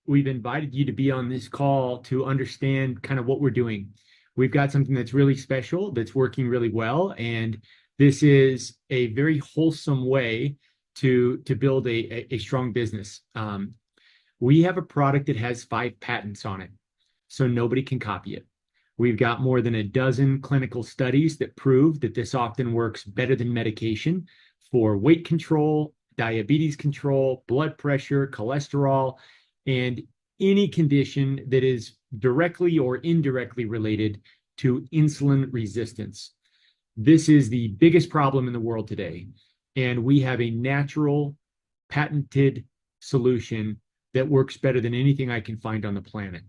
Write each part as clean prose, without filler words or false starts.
we've invited you to be on this call to understand kind of what we're doing. We've got something that's really special, that's working really well, and this is a very wholesome way to build a strong business. We have a product that has 5 patents on it, so nobody can copy it. We've got more than a dozen clinical studies that prove that this often works better than medication for weight control, diabetes control, blood pressure, cholesterol, and any condition that is directly or indirectly related to insulin resistance. This is the biggest problem in the world today, and we have a natural, patented solution that works better than anything I can find on the planet.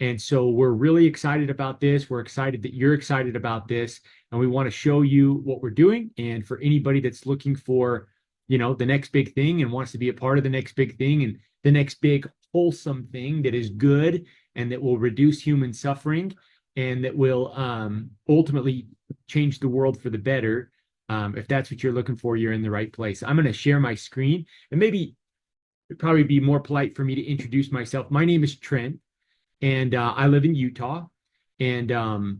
And so we're really excited about this. We're excited that you're excited about this, and we want to show you what we're doing. And for anybody that's looking for, the next big thing and wants to be a part of the next big thing and the next big wholesome thing that is good and that will reduce human suffering and that will ultimately change the world for the better. If that's what you're looking for, you're in the right place. I'm going to share my screen, and maybe it'd probably be more polite for me to introduce myself. My name is Trent, and I live in Utah. And a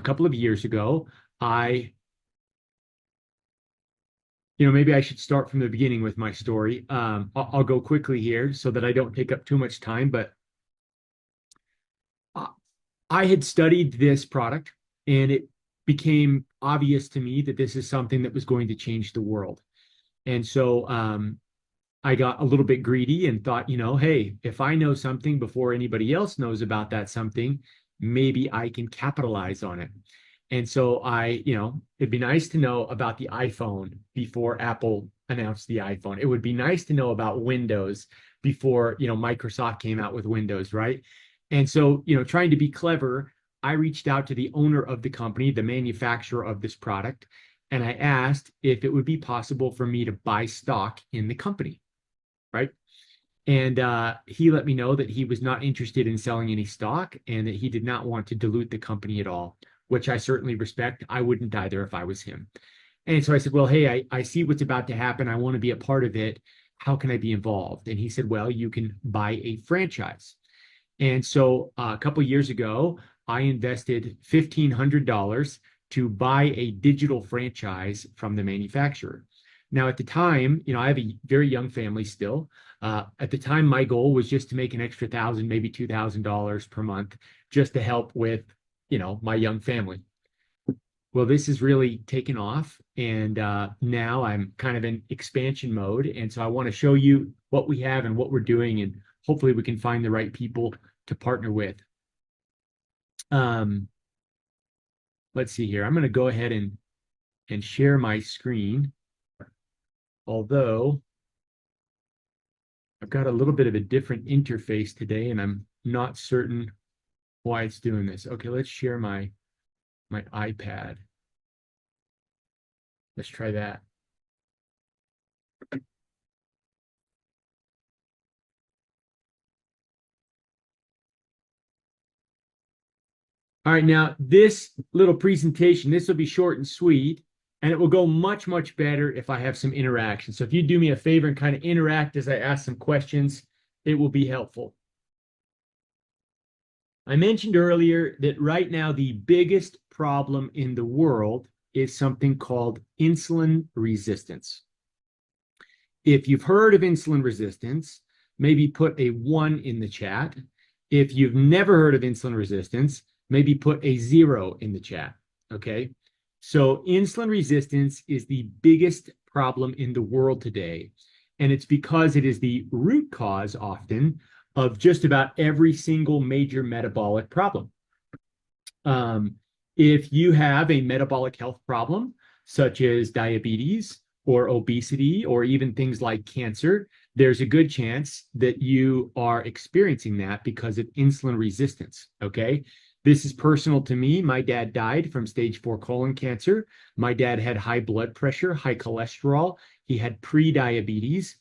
couple of years ago, maybe I should start from the beginning with my story. I'll go quickly here so that I don't take up too much time, but I had studied this product, and it became obvious to me that this is something that was going to change the world. And so I got a little bit greedy and thought, hey, if I know something before anybody else knows about that something, maybe I can capitalize on it. And so it'd be nice to know about the iPhone before Apple announced the iPhone. It would be nice to know about Windows before, Microsoft came out with Windows, right? And so, trying to be clever, I reached out to the owner of the company, the manufacturer of this product, and I asked if it would be possible for me to buy stock in the company, right? And he let me know that he was not interested in selling any stock and that he did not want to dilute the company at all, which I certainly respect. I wouldn't either if I was him. And so I said, well, hey, I see what's about to happen. I want to be a part of it. How can I be involved? And he said, well, you can buy a franchise. And so a couple of years ago, I invested $1,500 to buy a digital franchise from the manufacturer. Now, at the time, I have a very young family still. At the time, my goal was just to make an extra $1,000, maybe $2,000 per month, just to help with, my young family. Well, this has really taken off, and now I'm kind of in expansion mode. And so I want to show you what we have and what we're doing, and hopefully we can find the right people to partner with. Let's see here. I'm going to go ahead and share my screen. Although I've got a little bit of a different interface today, and I'm not certain why it's doing this. Okay, let's share my iPad. Let's try that. All right, now this little presentation, this will be short and sweet, and it will go much, much better if I have some interaction. So if you do me a favor and kind of interact as I ask some questions, it will be helpful. I mentioned earlier that right now the biggest problem in the world is something called insulin resistance. If you've heard of insulin resistance, maybe put a 1 in the chat. If you've never heard of insulin resistance, maybe put a 0 in the chat, okay? So insulin resistance is the biggest problem in the world today, and it's because it is the root cause often of just about every single major metabolic problem. If you have a metabolic health problem, such as diabetes or obesity, or even things like cancer, there's a good chance that you are experiencing that because of insulin resistance, okay? This is personal to me. My dad died from stage 4 colon cancer. My dad had high blood pressure, high cholesterol. He had pre-diabetes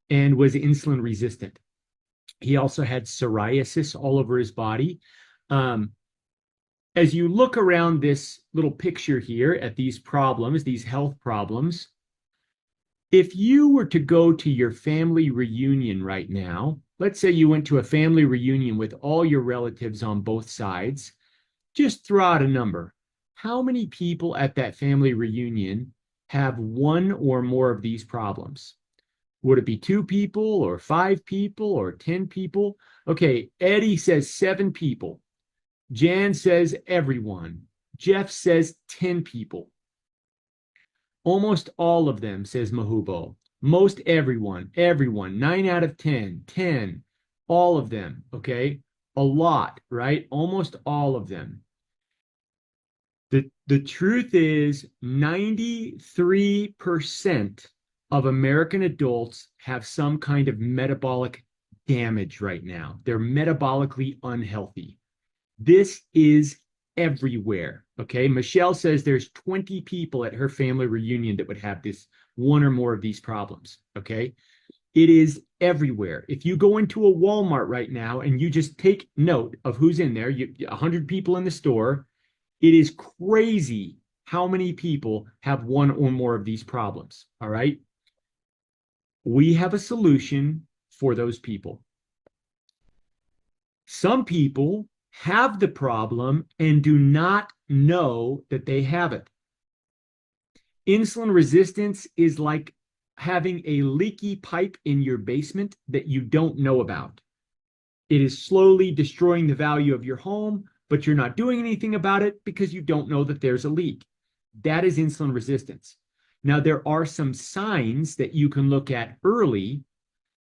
and was insulin resistant. He also had psoriasis all over his body. As you look around this little picture here at these problems, these health problems, if you were to go to your family reunion right now let's say you went to a family reunion with all your relatives on both sides. Just throw out a number. How many people at that family reunion have one or more of these problems? Would it be 2 people or 5 people or 10 people? Okay, Eddie says 7 people. Jan says everyone. Jeff says 10 people. Almost all of them, says Mahubo. Most everyone, 9 out of 10, 10, all of them, okay? A lot, right? Almost all of them. The truth is 93% of American adults have some kind of metabolic damage right now. They're metabolically unhealthy. This is everywhere. Okay. Michelle says there's 20 people at her family reunion that would have this one or more of these problems. Okay. It is everywhere. If you go into a Walmart right now and you just take note of who's in there, 100 people in the store, it is crazy how many people have one or more of these problems. All right. We have a solution for those people. Some people have the problem and do not know that they have it. Insulin resistance is like having a leaky pipe in your basement that you don't know about. It is slowly destroying the value of your home, but you're not doing anything about it because you don't know that there's a leak. That is insulin resistance. Now, there are some signs that you can look at early,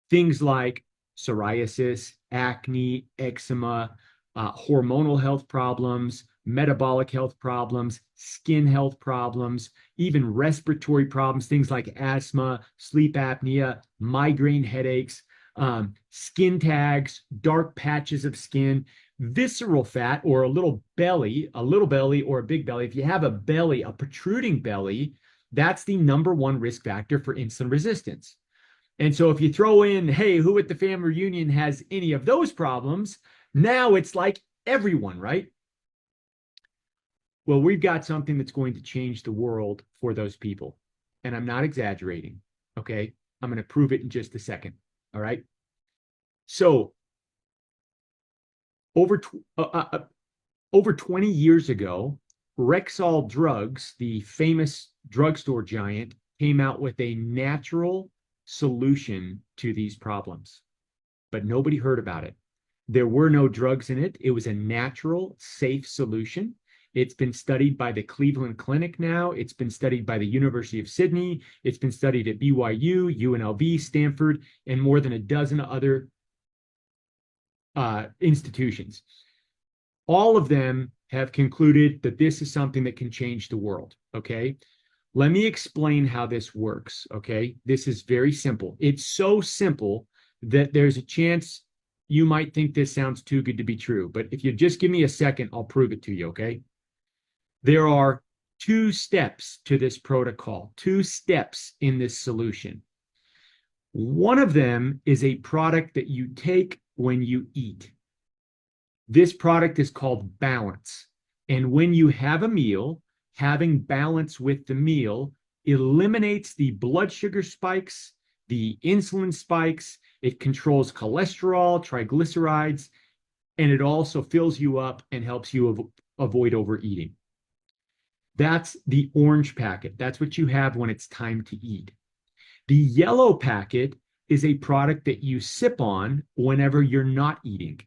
things like psoriasis, acne, eczema, hormonal health problems, metabolic health problems, skin health problems, even respiratory problems, things like asthma, sleep apnea, migraine headaches, skin tags, dark patches of skin, visceral fat, or a little belly or a big belly. If you have a belly, a protruding belly, that's the #1 risk factor for insulin resistance. And so if you throw in, hey, who at the family reunion has any of those problems? Now it's like everyone, right? Well, we've got something that's going to change the world for those people. And I'm not exaggerating. Okay. I'm going to prove it in just a second. All right. So over 20 years ago, Rexall Drugs, the famous drugstore giant, came out with a natural solution to these problems, but nobody heard about it. There were no drugs in it. It was a natural, safe solution. It's been studied by the Cleveland Clinic now. It's been studied by the University of Sydney. It's been studied at BYU, UNLV, Stanford, and more than a dozen other institutions. All of them have concluded that this is something that can change the world. Okay. Let me explain how this works. Okay. This is very simple. It's so simple that there's a chance you might think this sounds too good to be true. But if you just give me a second, I'll prove it to you. Okay. There are 2 steps to this protocol, 2 steps in this solution. One of them is a product that you take when you eat. This product is called balance. And when you have a meal, having balance with the meal eliminates the blood sugar spikes, the insulin spikes, it controls cholesterol, triglycerides, and it also fills you up and helps you avoid overeating. That's the orange packet. That's what you have when it's time to eat. The yellow packet is a product that you sip on whenever you're not eating.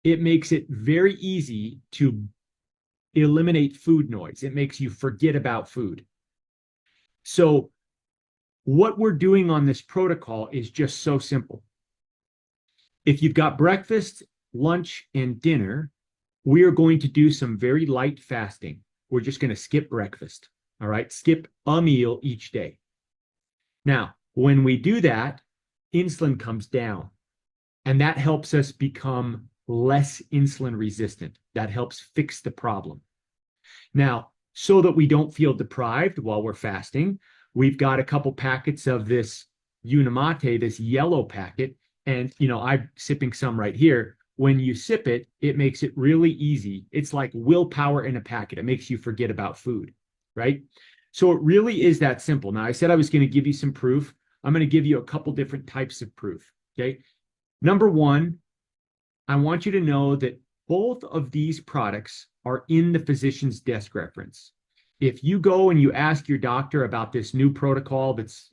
It makes it very easy to eliminate food noise. It makes you forget about food. So what we're doing on this protocol is just so simple. If you've got breakfast, lunch, and dinner, we are going to do some very light fasting. We're just going to skip breakfast. All right. Skip a meal each day. Now, when we do that, insulin comes down, and that helps us become less insulin resistant. That helps fix the problem. Now, so that we don't feel deprived while we're fasting, we've got a couple packets of this Unicity, this yellow packet, and I'm sipping some right here. When you sip it, it makes it really easy. It's like willpower in a packet. It makes you forget about food, right? So it really is that simple. Now, I said I was going to give you some proof. I'm going to give you a couple different types of proof, okay? Number one, I want you to know that both of these products are in the physician's desk reference. If you go and you ask your doctor about this new protocol that's,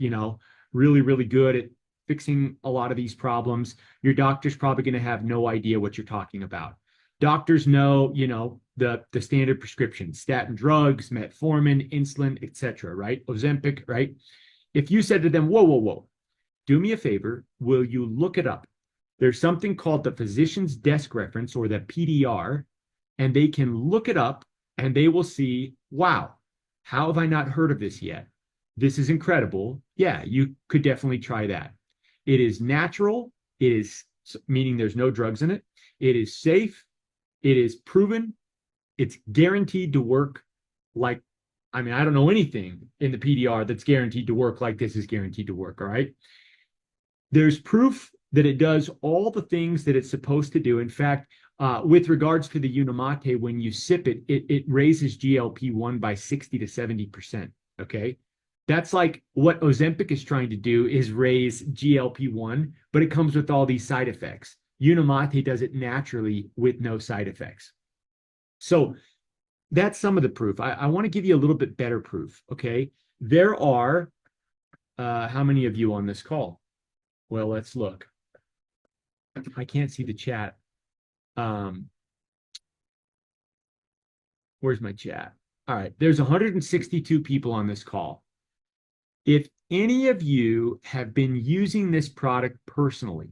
really, really good at fixing a lot of these problems, your doctor's probably going to have no idea what you're talking about. Doctors know, the standard prescription, statin drugs, metformin, insulin, etc., right? Ozempic, right? If you said to them, whoa, whoa, whoa, do me a favor, will you look it up? There's something called the physician's desk reference, or the PDR, and they can look it up and they will see, wow, how have I not heard of this yet? This is incredible. Yeah, you could definitely try that. It is natural. It is, meaning there's no drugs in it. It is safe. It is proven. It's guaranteed to work like, I don't know anything in the PDR that's guaranteed to work like this is guaranteed to work, all right? There's proof that it does all the things that it's supposed to do. In fact, with regards to the Unicity, when you sip it, it raises GLP-1 by 60 to 70%, okay? That's like what Ozempic is trying to do, is raise GLP-1, but it comes with all these side effects. Unicity does it naturally with no side effects. So that's some of the proof. I want to give you a little bit better proof, okay? There are, how many of you on this call? Well, let's look. I can't see the chat. Where's my chat? All right, there's 162 people on this call. If any of you have been using this product personally,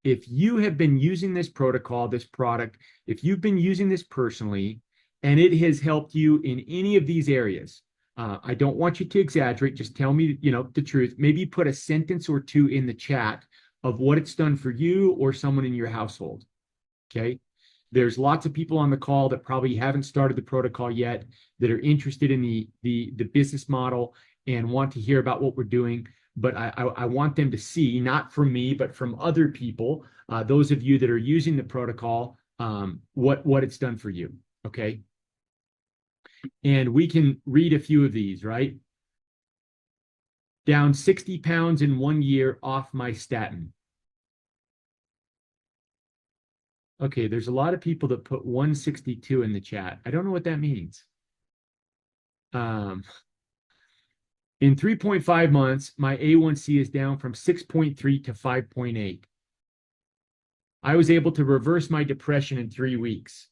if you have been using this protocol, this product, if you've been using this personally, and it has helped you in any of these areas, I don't want you to exaggerate. Just tell me, the truth. Maybe put a sentence or two in the chat of what it's done for you or someone in your household. Okay. There's lots of people on the call that probably haven't started the protocol yet, that are interested in the business model and want to hear about what we're doing. But I want them to see, not from me, but from other people, those of you that are using the protocol, what it's done for you. Okay. And we can read a few of these, right? Down 60 pounds in 1 year off my statin. Okay, there's a lot of people that put 162 in the chat. I don't know what that means. In 3.5 months, my A1C is down from 6.3 to 5.8. I was able to reverse my depression in 3 weeks.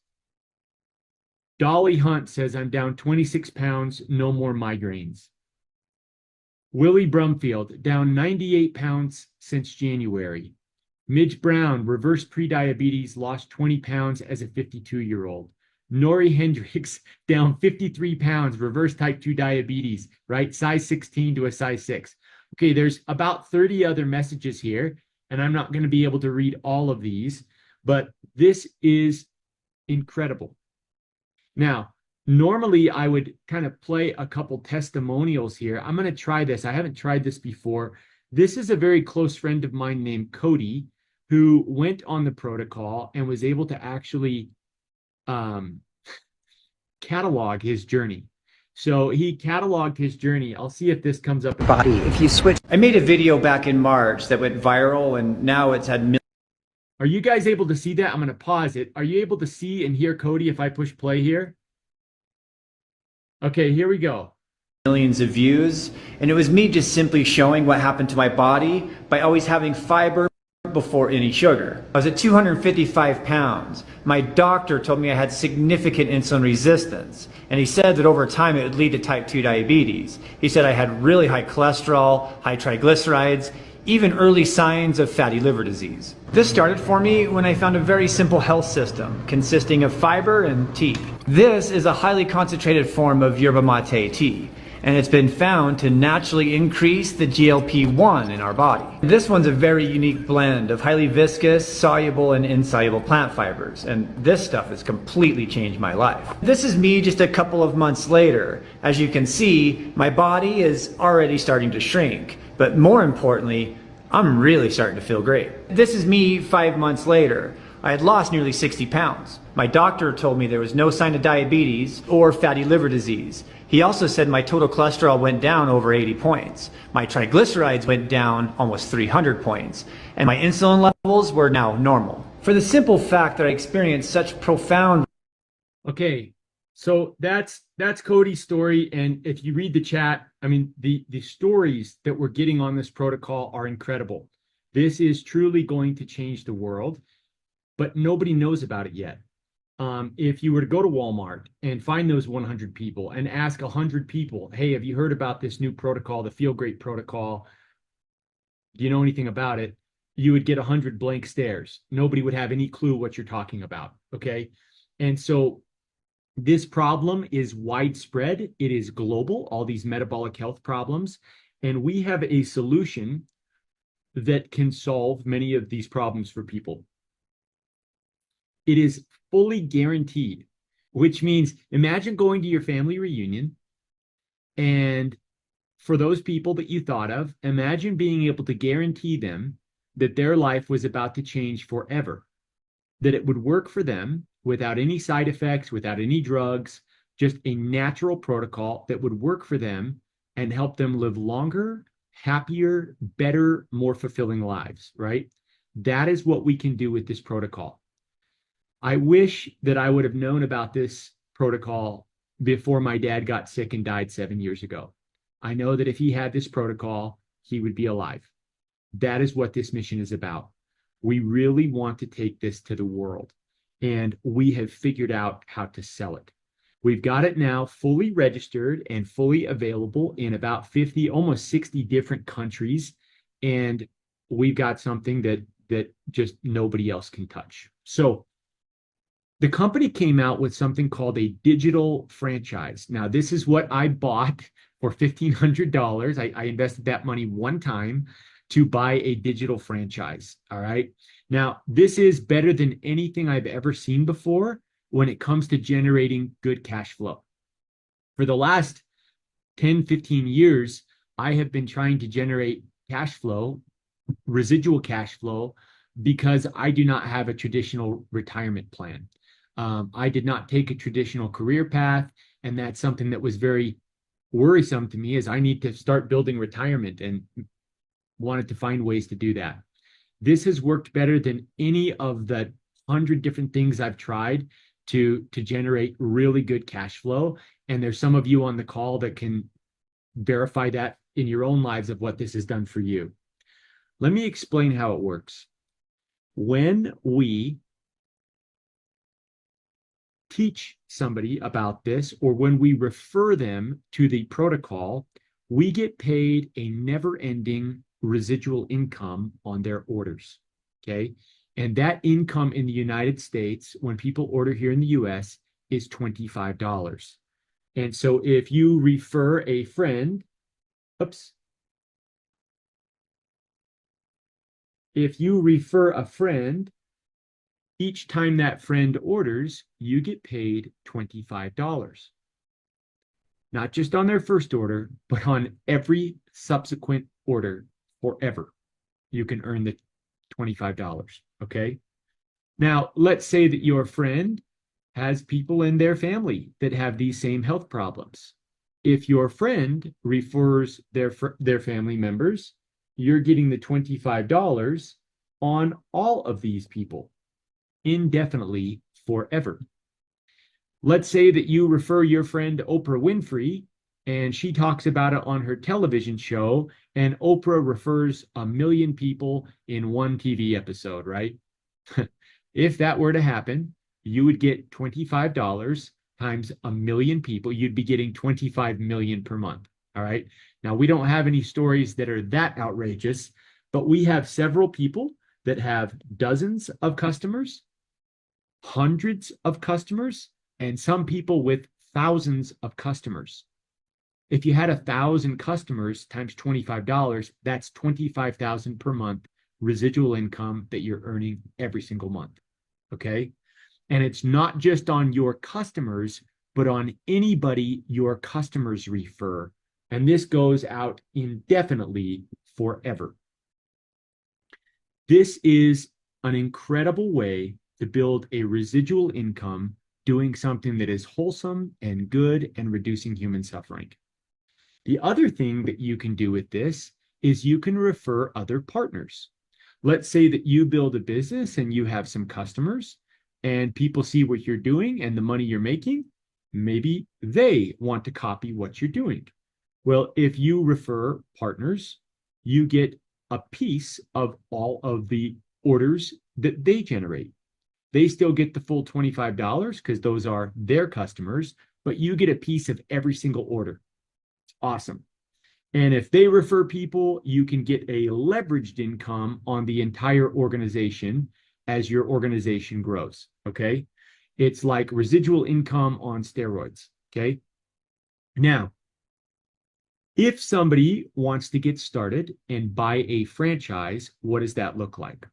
Dolly Hunt says I'm down 26 pounds, no more migraines. Willie Brumfield, down 98 pounds since January. Midge Brown, reversed prediabetes, lost 20 pounds as a 52-year-old. Nori Hendricks, down 53 pounds, reversed type 2 diabetes, right? Size 16 to a size 6. Okay, there's about 30 other messages here, and I'm not going to be able to read all of these, but this is incredible. Now, normally I would kind of play a couple testimonials here. I'm going to try this. I haven't tried this before. This is a very close friend of mine named Cody, who went on the protocol and was able to actually catalog his journey. So he cataloged his journey. I'll see if this comes up. Body, if you switch. I made a video back in March that went viral, and now it's had millions. Are you guys able to see that? I'm going to pause it. Are you able to see and hear Cody if I push play here? Okay, here we go. Millions of views, and it was me just simply showing what happened to my body by always having fiber before any sugar. I was at 255 pounds. My doctor told me I had significant insulin resistance, and he said that over time it would lead to type 2 diabetes. He said I had really high cholesterol, high triglycerides, even early signs of fatty liver disease. This started for me when I found a very simple health system consisting of fiber and tea. This is a highly concentrated form of yerba mate tea, and it's been found to naturally increase the GLP-1 in our body. This one's a very unique blend of highly viscous, soluble, and insoluble plant fibers, and this stuff has completely changed my life. This is me just a couple of months later. As you can see, my body is already starting to shrink, but more importantly, I'm really starting to feel great. This is me 5 months later. I had lost nearly 60 pounds. My doctor told me there was no sign of diabetes or fatty liver disease. He also said my total cholesterol went down over 80 points. My triglycerides went down almost 300 points. And my insulin levels pills were now normal. For the simple fact that I experienced such profound. Okay, so that's Cody's story, and if you read the chat, I mean the stories that we're getting on this protocol are incredible. This is truly going to change the world, but nobody knows about it yet. If you were to go to Walmart and find those 100 people and ask 100 people, hey, have you heard about this new protocol, the Feel Great protocol? Do you know anything about it? You would get 100 blank stares. Nobody would have any clue what you're talking about. Okay. And so this problem is widespread. It is global, all these metabolic health problems. And we have a solution that can solve many of these problems for people. It is fully guaranteed, which means imagine going to your family reunion, and for those people that you thought of, imagine being able to guarantee them that their life was about to change forever, that it would work for them without any side effects, without any drugs, just a natural protocol that would work for them and help them live longer, happier, better, more fulfilling lives, right? That is what we can do with this protocol. I wish that I would have known about this protocol before my dad got sick and died 7 years ago. I know that if he had this protocol, he would be alive. That is what this mission is about. We really want to take this to the world, and we have figured out how to sell it. We've got it now fully registered and fully available in about 50, almost 60 different countries, and we've got something that just nobody else can touch. So the company came out with something called a digital franchise. Now, this is what I bought for $1,500. I invested that money one time to buy a digital franchise. All right. Now, this is better than anything I've ever seen before when it comes to generating good cash flow. For the last 10, 15 years, I have been trying to generate cash flow, residual cash flow, because I do not have a traditional retirement plan. I did not take a traditional career path, and that's something that was very worrisome to me, as I need to start building retirement and wanted to find ways to do that. This has worked better than any of the 100 different things I've tried to generate really good cash flow. And there's some of you on the call that can verify that in your own lives of what this has done for you. Let me explain how it works. When we teach somebody about this, or when we refer them to the protocol, we get paid a never-ending residual income on their orders. Okay. And that income in the United States, when people order here in the US, is $25. And so if you refer a friend, if you refer a friend, each time that friend orders, you get paid $25. Not just on their first order, but on every subsequent order forever. You can earn the $25. Okay. Now, let's say that your friend has people in their family that have these same health problems. If your friend refers their family members, you're getting the $25 on all of these people indefinitely forever. Let's say that you refer your friend Oprah Winfrey, and she talks about it on her television show, and Oprah refers 1 million people in one TV episode, right? If that were to happen, you would get $25 times 1 million people. You'd be getting 25 million per month. All right. Now, we don't have any stories that are that outrageous, but we have several people that have dozens of customers, hundreds of customers, and some people with thousands of customers. If you had 1,000 customers times $25, that's $25,000 per month residual income that you're earning every single month. Okay. And it's not just on your customers, but on anybody your customers refer. And this goes out indefinitely forever. This is an incredible way to build a residual income doing something that is wholesome and good and reducing human suffering. The other thing that you can do with this is you can refer other partners. Let's say that you build a business and you have some customers and people see what you're doing and the money you're making. Maybe they want to copy what you're doing. Well, if you refer partners, you get a piece of all of the orders that they generate. They still get the full $25 because those are their customers, but you get a piece of every single order. It's awesome. And if they refer people, you can get a leveraged income on the entire organization as your organization grows. Okay. It's like residual income on steroids. Okay. Now, if somebody wants to get started and buy a franchise, what does that look like?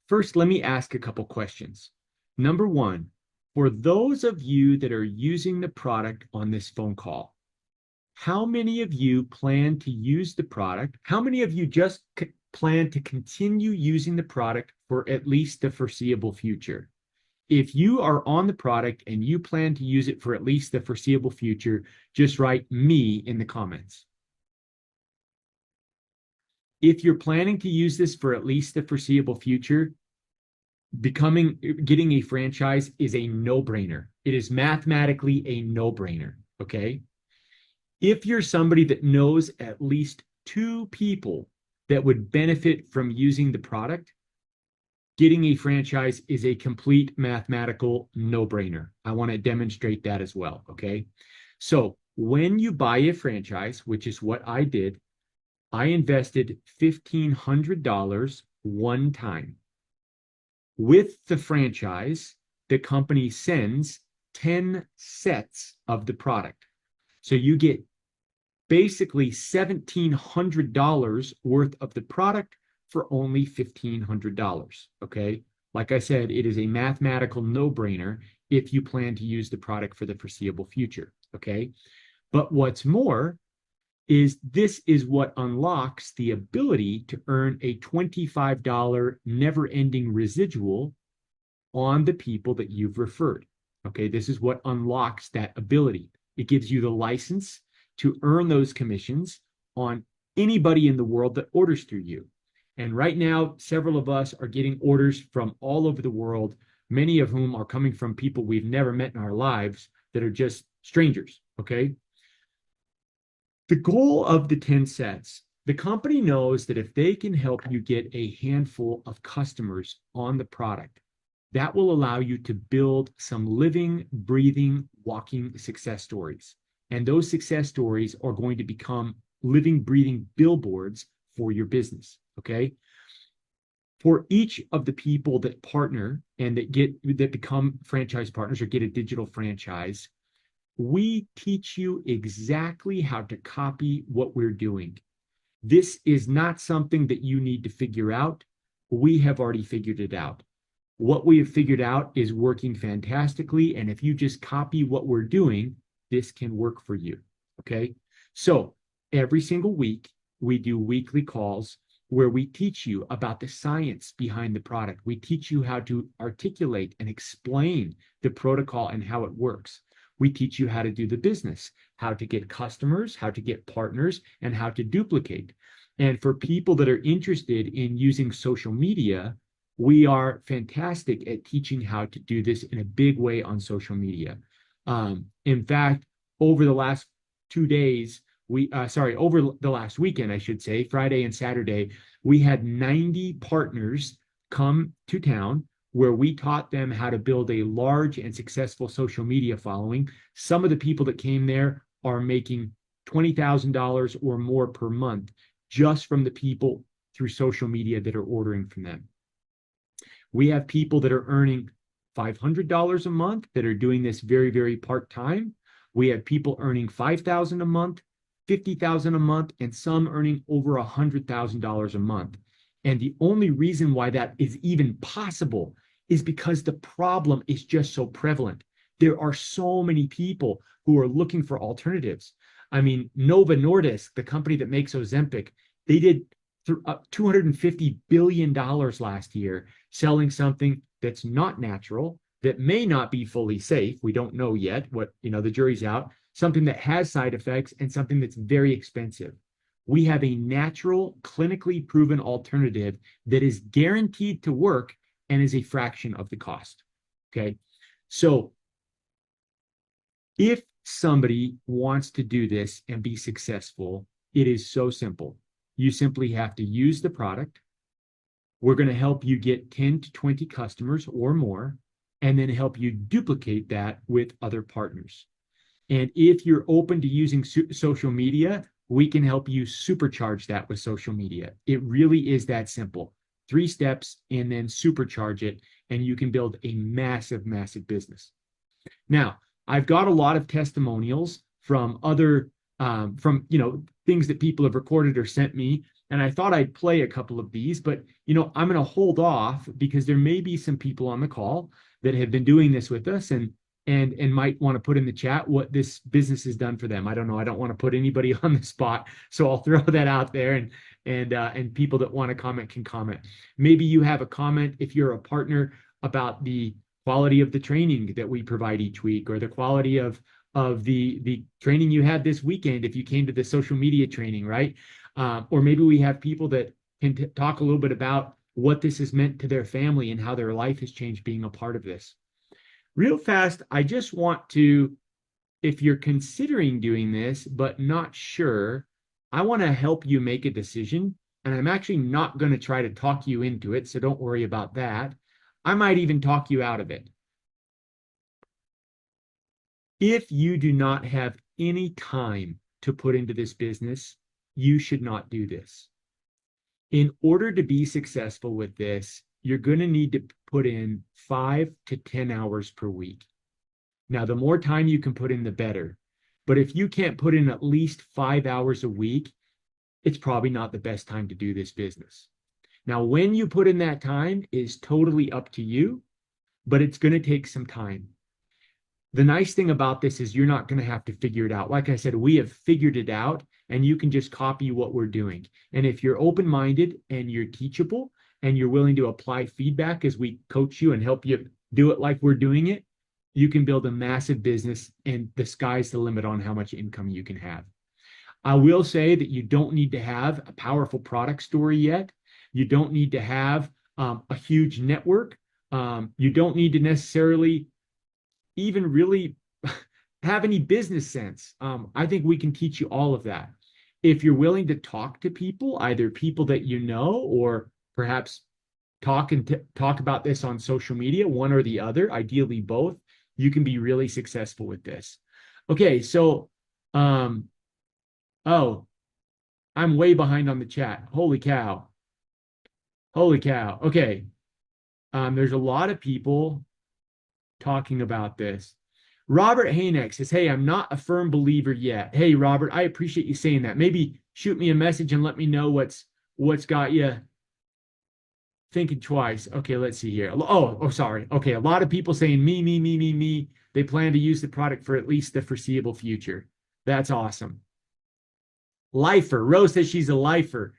First, let me ask a couple questions. Number one, for those of you that are using the product on this phone call, how many of you plan to use the product? How many of you just plan to continue using the product for at least the foreseeable future? If you are on the product and you plan to use it for at least the foreseeable future, just write me in the comments. If you're planning to use this for at least the foreseeable future, getting a franchise is a no-brainer. It is mathematically a no-brainer, okay? If you're somebody that knows at least 2 people that would benefit from using the product, getting a franchise is a complete mathematical no-brainer. I want to demonstrate that as well, okay? So when you buy a franchise, which is what I did, I invested $1,500 one time. With the franchise, the company sends 10 sets of the product. So you get basically $1,700 worth of the product for only $1,500. Okay. Like I said, it is a mathematical no-brainer if you plan to use the product for the foreseeable future. Okay. But what's more is this is what unlocks the ability to earn a $25 never-ending residual on the people that you've referred. Okay. This is what unlocks that ability. It gives you the license to earn those commissions on anybody in the world that orders through you. And right now, several of us are getting orders from all over the world, many of whom are coming from people we've never met in our lives that are just strangers, okay? The goal of the 10 sets, the company knows that if they can help you get a handful of customers on the product, that will allow you to build some living, breathing, walking success stories. And those success stories are going to become living, breathing billboards for your business, okay? For each of the people that partner and that become franchise partners or get a digital franchise, we teach you exactly how to copy what we're doing. This is not something that you need to figure out. We have already figured it out. What we have figured out is working fantastically, and if you just copy what we're doing, this can work for you, okay? So every single week, we do weekly calls where we teach you about the science behind the product. We teach you how to articulate and explain the protocol and how it works. We teach you how to do the business, how to get customers, how to get partners, and how to duplicate. And for people that are interested in using social media, we are fantastic at teaching how to do this in a big way on social media. In fact, over the last 2 days, over the last weekend, I should say, Friday and Saturday, we had 90 partners come to town where we taught them how to build a large and successful social media following. Some of the people that came there are making $20,000 or more per month just from the people through social media that are ordering from them. We have people that are earning $500 a month that are doing this very, very part-time. We have people earning $5,000 a month, $50,000 a month, and some earning over $100,000 a month. And the only reason why that is even possible is because the problem is just so prevalent. There are so many people who are looking for alternatives. I mean, Novo Nordisk, the company that makes Ozempic, they did $250 billion last year selling something that's not natural, that may not be fully safe. We don't know yet the jury's out, something that has side effects and something that's very expensive. We have a natural, clinically proven alternative that is guaranteed to work and is a fraction of the cost. Okay. So if somebody wants to do this and be successful, it is so simple. You simply have to use the product. We're going to help you get 10 to 20 customers or more, and then help you duplicate that with other partners. And if you're open to using social media, we can help you supercharge that with social media. It really is that simple. 3 steps and then supercharge it, and you can build a massive, massive business. Now, I've got a lot of testimonials from other, things that people have recorded or sent me. And I thought I'd play a couple of these, but, I'm going to hold off because there may be some people on the call that have been doing this with us and might want to put in the chat what this business has done for them. I don't know. I don't want to put anybody on the spot, so I'll throw that out there, and people that want to comment can comment. Maybe you have a comment if you're a partner about the quality of the training that we provide each week, or the quality of the training you had this weekend if you came to the social media training, right? Or maybe we have people that can talk a little bit about what this has meant to their family and how their life has changed being a part of this. Real fast, I just want to, if you're considering doing this but not sure, I want to help you make a decision. And I'm actually not going to try to talk you into it, so don't worry about that. I might even talk you out of it. If you do not have any time to put into this business, you should not do this. In order to be successful with this, you're going to need to put in 5 to 10 hours per week. Now, the more time you can put in, the better. But if you can't put in at least 5 hours a week, it's probably not the best time to do this business. Now, when you put in that time is totally up to you, but it's going to take some time. The nice thing about this is you're not going to have to figure it out. Like I said, we have figured it out, and you can just copy what we're doing. And if you're open-minded and you're teachable and you're willing to apply feedback as we coach you and help you do it like we're doing it, you can build a massive business, and the sky's the limit on how much income you can have. I will say that you don't need to have a powerful product story yet. You don't need to have a huge network. You don't need to necessarily even really have any business sense. I think we can teach you all of that. If you're willing to talk to people, either people that you know, or perhaps talk about this on social media, one or the other, ideally both, you can be really successful with this. Okay, so, oh, I'm way behind on the chat. Holy cow. Holy cow. Okay. There's a lot of people talking about this. Robert Hayneck says, hey, I'm not a firm believer yet. Hey, Robert, I appreciate you saying that. Maybe shoot me a message and let me know what's got you thinking twice. Okay, let's see here. Oh, sorry. Okay, a lot of people saying me. They plan to use the product for at least the foreseeable future. That's awesome. Lifer. Rose says she's a lifer.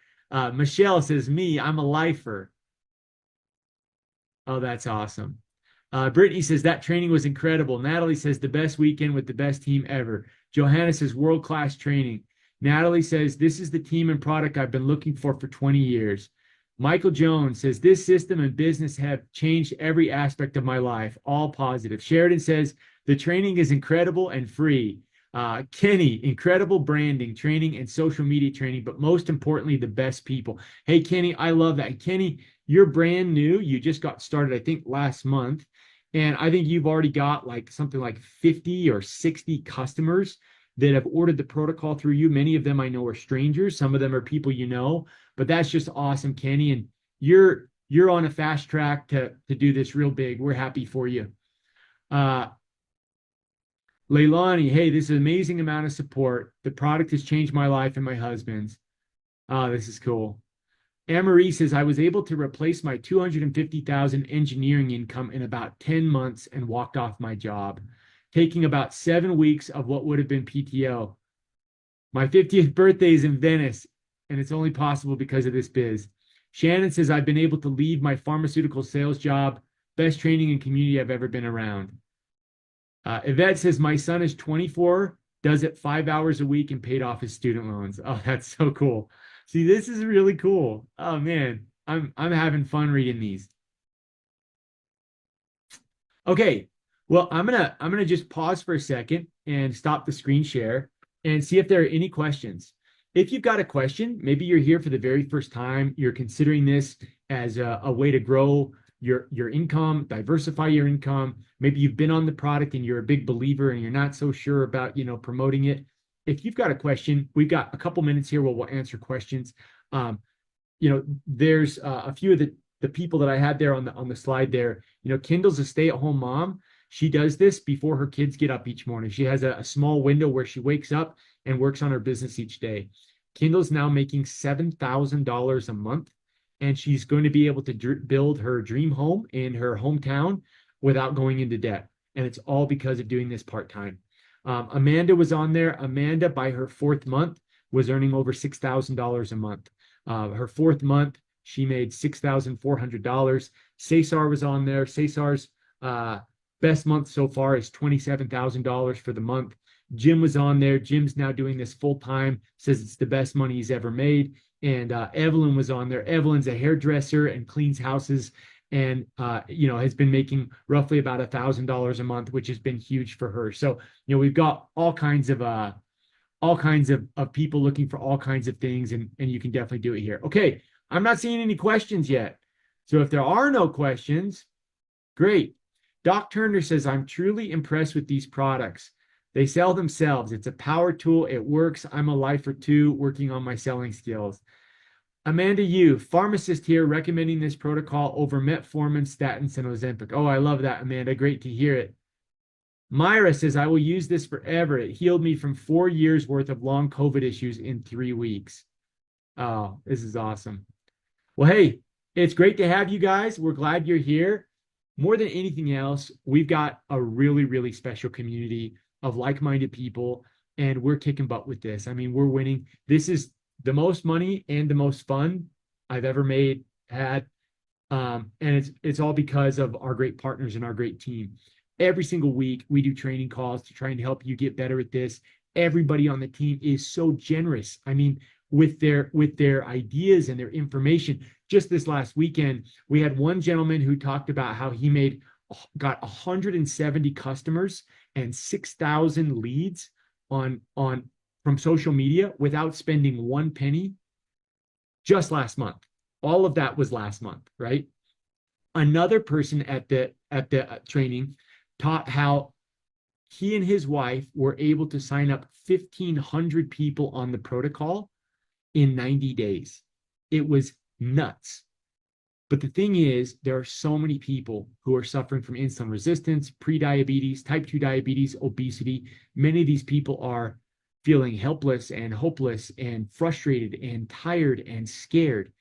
Michelle says I'm a lifer. Oh, that's awesome. Brittany says that training was incredible. Natalie says the best weekend with the best team ever. Johanna says world-class training. Natalie says this is the team and product I've been looking for 20 years. Michael Jones says this system and business have changed every aspect of my life. All positive. Sheridan says the training is incredible and free. Kenny, incredible branding, training, and social media training, but most importantly, the best people. Hey, Kenny, I love that. Kenny, you're brand new. You just got started, I think, last month. And I think you've already got something like 50 or 60 customers that have ordered the protocol through you. Many of them I know are strangers. Some of them are people you know, but that's just awesome, Kenny. And you're on a fast track to do this real big. We're happy for you. Leilani, hey, this is an amazing amount of support. The product has changed my life and my husband's. Oh, this is cool. Anne-Marie says, I was able to replace my $250,000 engineering income in about 10 months and walked off my job, taking about 7 weeks of what would have been PTO. My 50th birthday is in Venice, and it's only possible because of this biz. Shannon says, I've been able to leave my pharmaceutical sales job. Best training and community I've ever been around. Yvette says, my son is 24 does it 5 hours a week and paid off his student loans. Oh, that's so cool. See, this is really cool. Oh man, I'm having fun reading these. Okay, well, I'm gonna just pause for a second and stop the screen share and see if there are any questions. If you've got a question, maybe you're here for the very first time, you're considering this as a way to grow your income, diversify your income. Maybe you've been on the product and you're a big believer and you're not so sure about, promoting it. If you've got a question, we've got a couple minutes here where we'll answer questions. Um, there's a few of the people that I had there on the slide there. Kendall's a stay-at-home mom. She does this before her kids get up each morning. She has a small window where she wakes up and works on her business each day. Kendall's now making $7,000 a month, and she's going to be able to build her dream home in her hometown without going into debt. And it's all because of doing this part-time. Amanda was on there. Amanda, by her fourth month, was earning over $6,000 a month. Her fourth month, she made $6,400. Cesar was on there. Cesar's best month so far is $27,000 for the month. Jim was on there. Jim's now doing this full time, says it's the best money he's ever made. And Evelyn was on there. Evelyn's a hairdresser and cleans houses and has been making roughly about $1,000 a month, which has been huge for her. So, we've got all kinds of people looking for all kinds of things, and you can definitely do it here. Okay, I'm not seeing any questions yet. So if there are no questions, great. Doc Turner says, I'm truly impressed with these products. They sell themselves. It's a power tool. It works. I'm a lifer too, working on my selling skills. Amanda Yu, pharmacist here, recommending this protocol over metformin, statins, and Ozempic. Oh, I love that, Amanda. Great to hear it. Myra says, I will use this forever. It healed me from 4 years worth of long COVID issues in 3 weeks. Oh, this is awesome. Well, hey, it's great to have you guys. We're glad you're here. More than anything else, we've got a really, really special community of like-minded people, and we're kicking butt with this. I mean, we're winning. This is the most money and the most fun I've ever had. And it's all because of our great partners and our great team. Every single week, we do training calls to try and help you get better at this. Everybody on the team is so generous. I mean, with their ideas and their information. Just this last weekend, we had one gentleman who talked about how he got 170 customers and 6,000 leads from social media without spending one penny just last month. All of that was last month, right? Another person at the training taught how he and his wife were able to sign up 1,500 people on the protocol in 90 days. It was nuts. But the thing is, there are so many people who are suffering from insulin resistance, prediabetes, type 2 diabetes, obesity. Many of these people are feeling helpless and hopeless and frustrated and tired and scared.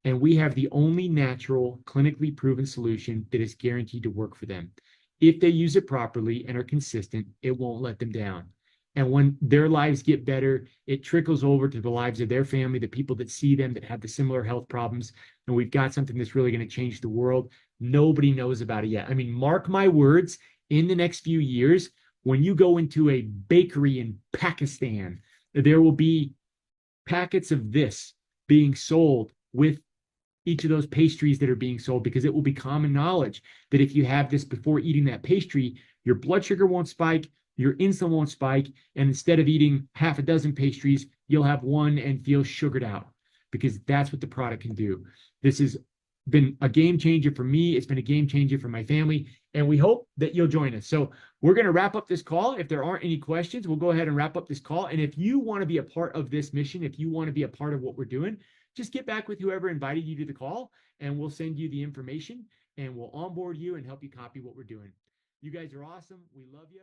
And we have the only natural, clinically proven solution that is guaranteed to work for them. If they use it properly and are consistent, it won't let them down. And when their lives get better, it trickles over to the lives of their family, the people that see them that have the similar health problems. And we've got something that's really going to change the world. Nobody knows about it yet. I mean, mark my words, in the next few years, when you go into a bakery in Pakistan, there will be packets of this being sold with each of those pastries that are being sold, because it will be common knowledge that if you have this before eating that pastry, your blood sugar won't spike, your insulin won't spike, and instead of eating half a dozen pastries, you'll have one and feel sugared out, because that's what the product can do. This has been a game changer for me. It's been a game changer for my family, and we hope that you'll join us. So we're going to wrap up this call. If there aren't any questions, we'll go ahead and wrap up this call. And if you want to be a part of this mission, if you want to be a part of what we're doing, just get back with whoever invited you to the call, and we'll send you the information, and we'll onboard you and help you copy what we're doing. You guys are awesome. We love you.